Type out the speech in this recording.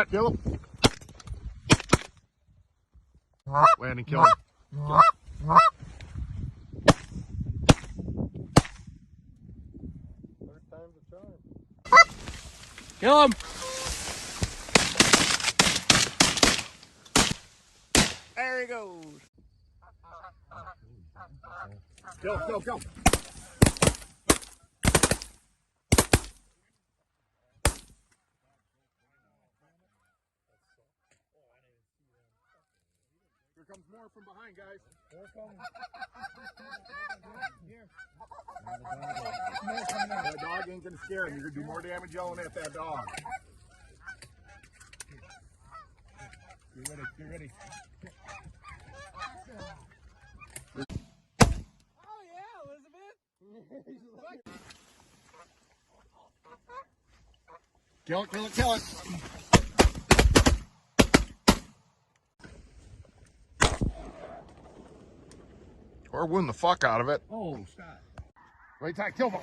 Kill him. Landon, kill him. Third time's a charm. Kill him. There he goes. Kill, kill, kill. Here comes more from behind, guys. Here comes. That dog ain't gonna scare him. You're gonna do more damage yelling at that dog. Get ready, get ready. Oh yeah, Elizabeth. Kill it, kill it, kill it. Or wound the fuck out of it. Oh, Scott. Right side, kill him.